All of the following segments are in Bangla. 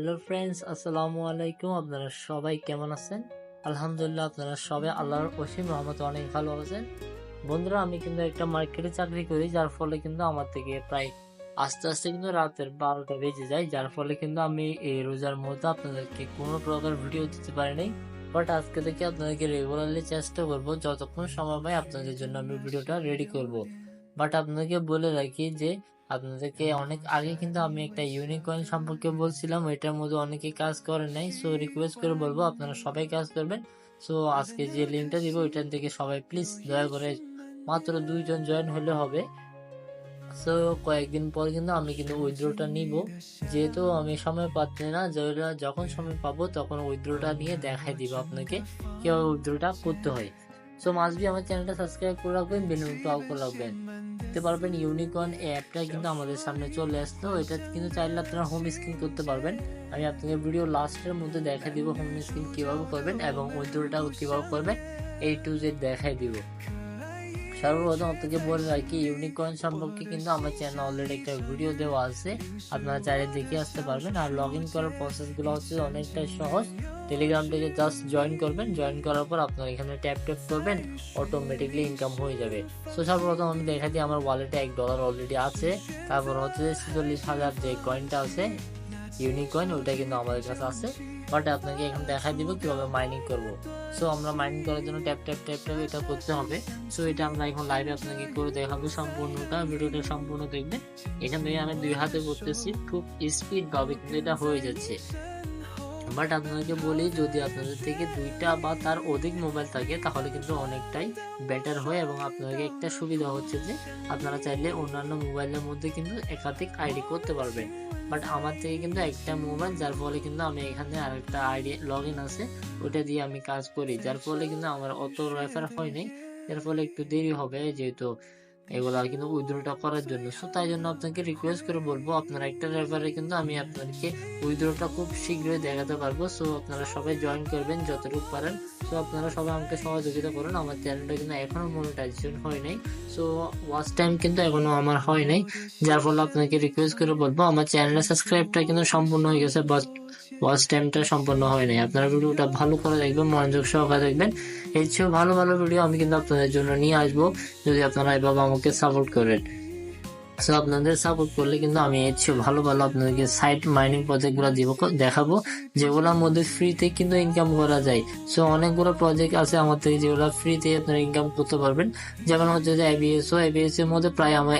হ্যালো ফ্রেন্ডস, আসসালামু আলাইকুম। আপনারা সবাই কেমন আছেন? আলহামদুলিল্লাহ, আপনারা সবাই আল্লাহর অসীম রহমতে অনেক ভালো আছেন। বন্ধুরা, আমি কিন্তু একটা মার্কেটে চাকরি করি, যার ফলে কিন্তু আমার থেকে প্রায় আস্তে আস্তে কিন্তু রাতের 12টা বেজে যায়, যার ফলে কিন্তু আমি এই রোজার মধ্যে আপনাদেরকে কোনো প্রকার ভিডিও দিতে পারি নাই। বাট আজকে থেকে আপনাদেরকে রেগুলারলি চেষ্টা করব, যতক্ষণ সময় পাই আপনাদের জন্য আমি ভিডিওটা রেডি করব। বাট আপনাদেরকে বলে রাখি যে আপনাদেরকে অনেক আগে কিন্তু আমি একটা ইউনিকয়েন সম্পর্কে বলছিলাম, এটার মধ্যে অনেকে কাজ করে নাই। সো রিকোয়েস্ট করে বলবো আপনারা সবাই কাজ করবেন। সো আজকে যে লিঙ্কটা দিব ওইটার থেকে সবাই প্লিজ দয়া করে মাত্র 2 জন জয়েন হলে হবে। সো কয়েকদিন পর কিন্তু আমি কিন্তু উইথড্রটা নিব, যেহেতু আমি সময় পাচ্ছি না। যখন সময় পাবো তখন উইথড্রটা নিয়ে দেখাই দিব আপনাকে কিভাবে উইথড্রটা করতে হয়। সো মাস্ট বি আমার চ্যানেলটা সাবস্ক্রাইব করে রাখবেন, বেল আইকনটা অল করে রাখবেন। দেখতে পারবেন ইউনিকর্ন অ্যাপটা কিন্তু আমাদের সামনে চলে আসলো। এটা কিন্তু চাইলে আপনারা হোম স্ক্রিন করতে পারবেন। আমি আপনাকে ভিডিও লাস্টের মধ্যে দেখাই দিব হোম স্ক্রিন কিভাবে করবেন এবং উইথড্রটা কিভাবে করবেন, A to Z দেখাই দিব। সর্বপ্রথম আপনাকে বলে রাখি, ইউনিকর্ন সম্পর্কে কিন্তু আমার চ্যানেলে অলরেডি একটা ভিডিও দেওয়া আছে, আপনারা চাইলে দেখে আসতে পারবেন। আর লগ ইন করার প্রসেসগুলো হচ্ছে অনেকটাই সহজ। টেলিগ্রাম থেকে জাস্ট জয়েন করবেন, জয়েন করার পর আপনারা এখানে ট্যাপ করবেন, অটোমেটিকলি ইনকাম হয়ে যাবে। সো সর্বপ্রথম আমি দেখাই দিই, আমার ওয়ালেটে $1 অলরেডি আছে। তারপর হচ্ছে 46,000 যে কয়েনটা আছে ইউনিকয়েন, ওইটা কিন্তু আমাদের কাছে আছে। বাট আপনাকে এখন দেখাই দিব কিভাবে মাইনিং করব। সো আমরা মাইনিং করার জন্য ট্যাপ এটা করতে হবে। সো এটা আমরা এখন লাইভে আপনাকে করে দেখাবো সম্পূর্ণটা, ভিডিওটা সম্পূর্ণ দেখবেন। এখান থেকে আমি 2 হাতে করতেছি, খুব স্পিড ভাবে কিন্তু এটা হয়ে যাচ্ছে। বাট আপনাদেরকে বলি, যদি আপনাদের থেকে 2টা বা তার অধিক মোবাইল থাকে তাহলে কিন্তু অনেকটাই বেটার হয়, এবং আপনাদেরকে একটা সুবিধা হচ্ছে যে আপনারা চাইলে অন্যান্য মোবাইলের মধ্যে কিন্তু একাধিক আইডি করতে পারবেন। বাট আমার থেকে কিন্তু একটা মোবাইল, যার ফলে কিন্তু আমি এখানে আরেকটা আইডি লগ ইন আছে, ওটা দিয়ে আমি কাজ করি, যার ফলে কিন্তু আমার অত রেফার হয় নাই। এর ফলে একটু দেরি হবে, যেহেতু এগুলা কিন্তু উইথড্রটা করার জন্য। সো তাই জন্য আপনাকে রিকোয়েস্ট করে বলবো, আপনারা একটা রেফারে কিন্তু আমি আপনাদেরকে উইথড্রটা খুব শীঘ্রই দেখাতে পারবো। সো আপনারা সবাই জয়েন করবেন যতটুকু পারেন। সো আপনারা সবাই আমাকে সহযোগিতা করুন। আমার চ্যানেলটা কিন্তু এখনো মনিটাইজেশন হয় নাই, সো ওয়াচ টাইম কিন্তু এখনো আমার হয় নাই, যার ফলে আপনাকে রিকোয়েস্ট করে বলবো, আমার চ্যানেলের সাবস্ক্রাইবটা কিন্তু সম্পূর্ণ হয়ে গেছে, বাট ওয়াচ টাইমটা সম্পূর্ণ হয় নাই। আপনারা ভিডিওটা ভালো করে দেখবেন, মনোযোগ সহকারে দেখবেন। এর চেয়েও ভালো ভালো ভিডিও আমি কিন্তু আপনাদের জন্য নিয়ে আসবো, যদি আপনারা এভাবে আমাকে সাপোর্ট করেন। সো আপনাদের সাপোর্ট করলে কিন্তু আমি এর চেয়ে ভালো ভালো আপনাদেরকে সাইট মাইনিং প্রজেক্ট গুলো দেখাবো, যেগুলোর মধ্যে ফ্রিতে কিন্তু ইনকাম করা যায়। সো অনেকগুলো প্রজেক্ট আছে আমার থেকে যেগুলো ফ্রিতে আপনারা ইনকাম করতে পারবেন। যেমন হচ্ছে যে এবিএস এর মধ্যে প্রায় আমার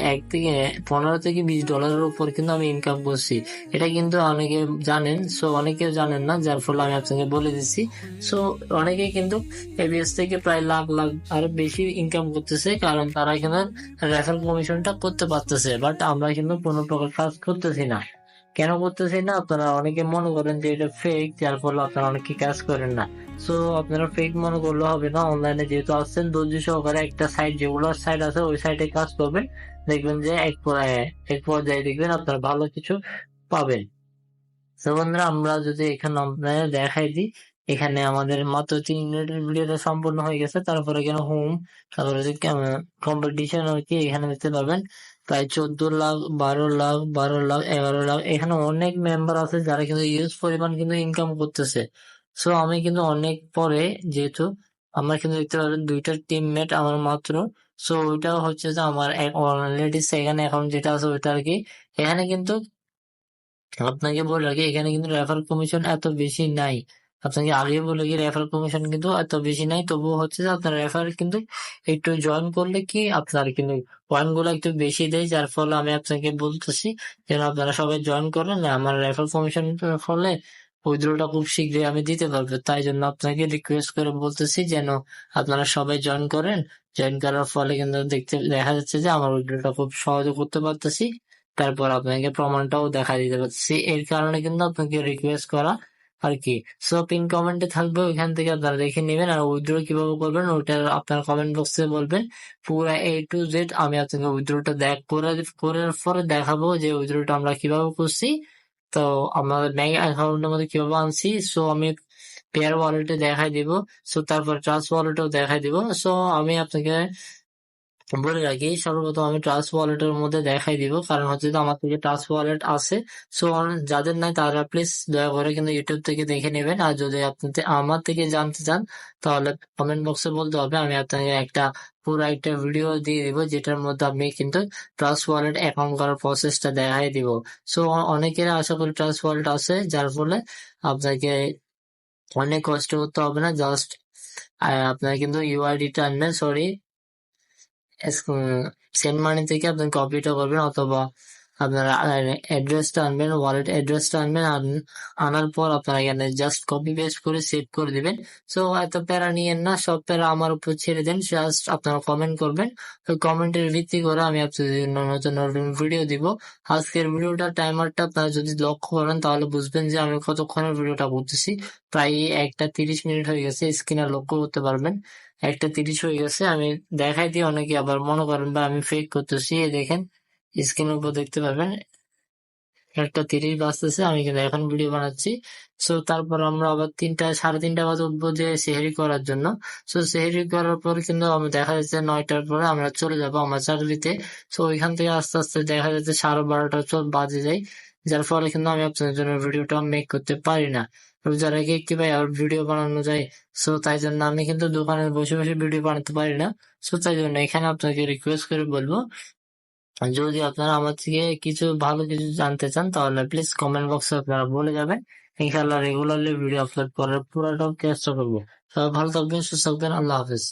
15 থেকে $20 উপর কিন্তু আমি ইনকাম করছি। এটা কিন্তু অনেকে জানেন, সো অনেকে জানেন না, যার ফলে আমি আপনাকে বলে দিচ্ছি। সো অনেকে কিন্তু এবিএস থেকে প্রায় লাখ লাখ আর বেশি ইনকাম করতেছে, কারণ তারা এখানে রেফারেল কমিশনটা করতে পারতেছে। বাট আমরা কিন্তু কোনো প্রকার কাজ করতেছি না। কেন করতেছি না? আপনারা অনেকে মনে করেন যে এটা ফেক, যার ফলে আপনারা অনেকে কাজ করেন না। সো আপনারা ফেক মনে করলে হবে না। অনলাইনে যেহেতু আসছেন, ধৈর্য সহকারে একটা সাইট, যেগুলো সাইট আছে ওই সাইটে কাজ করবেন, দেখবেন যে এক পর্যায়ে দেখবেন আপনারা ভালো কিছু পাবেন। তো বন্ধুরা, আমরা যদি এখানে আপনাদের দেখাই দিই, এখানে আমাদের মাত্র 3 মিনিটের ভিডিওটা সম্পূর্ণ হয়ে গেছে। তারপরে এখানে হোম, তারপরে যে কম্পিটিশন আর কি, এখানে দেখতে পাবেন প্রায় 14 লাখ, 12 লাখ, 12 লাখ, 11 লাখ। এখানে অনেক মেম্বার আছে যারা কিন্তু ইউজ পরিমাণ কিন্তু ইনকাম করতেছে। সো আমি কিন্তু অনেক পরে, যেহেতু আমার কিন্তু দেখতে পাবেন 2টা টিমমেট আমার মাত্র। সো ওইটা হচ্ছে যে আমার অলরেডি সেকেন্ড অ্যাকাউন্ট যেটা আছে ওইটা আর কি। এখানে কিন্তু আপনাকে বলে রাখি, এখানে কিন্তু রেফার কমিশন এত বেশি নাই। আপনাকে আগে বলে রাখি, রেফার কমিশন কিন্তু এত বেশি নাই। তবুও হচ্ছে যে আপনার রেফার কিন্তু একটু জয়েন করলে কি আপনার কিন্তু পয়েন্ট গুলো একটু বেশি দেয়, যার ফলে আমি আপনাকে বলতেছি যেন আপনারা সবাই জয়েন করেন। আমার রেফার কমিশন ফলে উইথড্রটা খুব শীঘ্রই আমি দিতে পারবো, তাই জন্য আপনাকে রিকোয়েস্ট করে বলতেছি যেন আপনারা সবাই জয়েন করেন। জয়েন করার ফলে কিন্তু দেখা যাচ্ছে যে আমার উইথড্রটা খুব সহজে করতে পারতেছি। তারপর আপনাকে প্রমাণটাও দেখা দিতে পারছি, এর কারণে কিন্তু আপনাকে রিকোয়েস্ট করা আর কি। সো পিন কমেন্টে থাকবে, ওইখান থেকে আপনারা দেখে নেবেন। আর উইথড্র কিভাবে করবেন ওইটা আপনার কমেন্ট বক্সে বলবেন, পুরো A to Z আমি আপনাকে উইথড্রটা করার পরে দেখাবো যে উইথড্রটা আমরা কিভাবে করছি। তো আমাদের ব্যাংক অ্যাকাউন্টের মধ্যে কিভাবে আনছি, সো আমি পেয়ার ওয়ালেটে দেখাই দিব। সো তারপর ট্রাস্ট ওয়ালেটেও দেখাই দিব। সো আমি আপনাকে বলে রাখি, সর্বপ্রথম আমি ট্রাস্ট ওয়ালেটের মধ্যে দেখাই দিব, কারণ হচ্ছে যে আমার থেকে ট্রাস্ট ওয়ালেট আছে। সো যাদের নাই তারা প্লিজ দয়া করে কিন্তু ইউটিউব থেকে দেখে নেবেন। আর যদি আপনি আমার থেকে জানতে চান তাহলে কমেন্ট বক্সে বলতে হবে, আমি আপনাকে একটা পুরো একটা ভিডিও দিয়ে দিব, যেটার মধ্যে আপনি কিন্তু ট্রাস্ট ওয়ালেট অ্যাকাউন্ট করার প্রসেসটা দেখাই দিব। সো অনেকের আশা করি ট্রাস্ট ওয়ালেট আছে, যার ফলে আপনাকে অনেক কষ্ট করতে হবে না। জাস্ট আপনার কিন্তু ইউআইডিটা আনবেন, সরি সেন্ড মানি থেকে আপনি কপিটা করবেন, অথবা আপনার অ্যাড্রেসটা আনবেন, ওয়ালেট অ্যাড্রেসটা আনবেন। আনার পর আপনারা এখানে জাস্ট কপি পেস্ট করে সেভ করে দিবেন। সো এত প্যারা নিয়েন না, সব প্যারা আমার উপর ছেড়ে দেন। জাস্ট আপনারা কমেন্ট করবেন, ওই কমেন্টের ভিত্তি করে আমি আপনাদের জন্য নতুন নতুন ভিডিও দিব। আজকের ভিডিওটা টাইমারটা আপনারা যদি লক্ষ্য করেন তাহলে বুঝবেন যে আমি কতক্ষণের ভিডিওটা করতেছি। প্রায় 1টা 30 মিনিট হয়ে গেছে, স্ক্রিনে লক্ষ্য করতে পারবেন 1টা 30 হয়ে গেছে। আমি দেখাই দিই, অনেকে আবার মনে করেন বা আমি ফেক করতেছি। এই দেখেন স্ক্রিনের উপর দেখতে পাবেন 1টা 30 বাজতেছে, আমি কিন্তু এখন ভিডিও বানাচ্ছি। সো তারপর আমরা আবার 3টা 3:30 বাজে উঠবো যে সেহরি করার জন্য। সো সেহরি করার পর কিন্তু আমি দেখা যাচ্ছে 9টার পরে আমরা চলে যাবো আমার চাকরিতে। সো ওইখান থেকে আস্তে আস্তে দেখা যাচ্ছে 12:30 বাজে যায়, যার ফলে কিন্তু আমি আপনাদের জন্য ভিডিওটা মেক করতে পারি না। রোজার আগে কি ভাই আর ভিডিও বানানো যায়? সো তাই জন্য আমি কিন্তু দোকানে বসে বসে ভিডিও বানাতে পারি না। সো তাই জন্য এখানে আপনাকে রিকোয়েস্ট করে বলবো, যদি আপনারা আমার থেকে ভালো কিছু জানতে চান তাহলে প্লিজ কমেন্ট বক্সে আপনারা বলে যাবেন। ইনশাআল্লাহ রেগুলারলি ভিডিও আপলোড করার পুরোটা চেষ্টা করবো। সবাই ভালো থাকবেন, সুস্থ থাকবেন। আল্লাহ হাফেজ।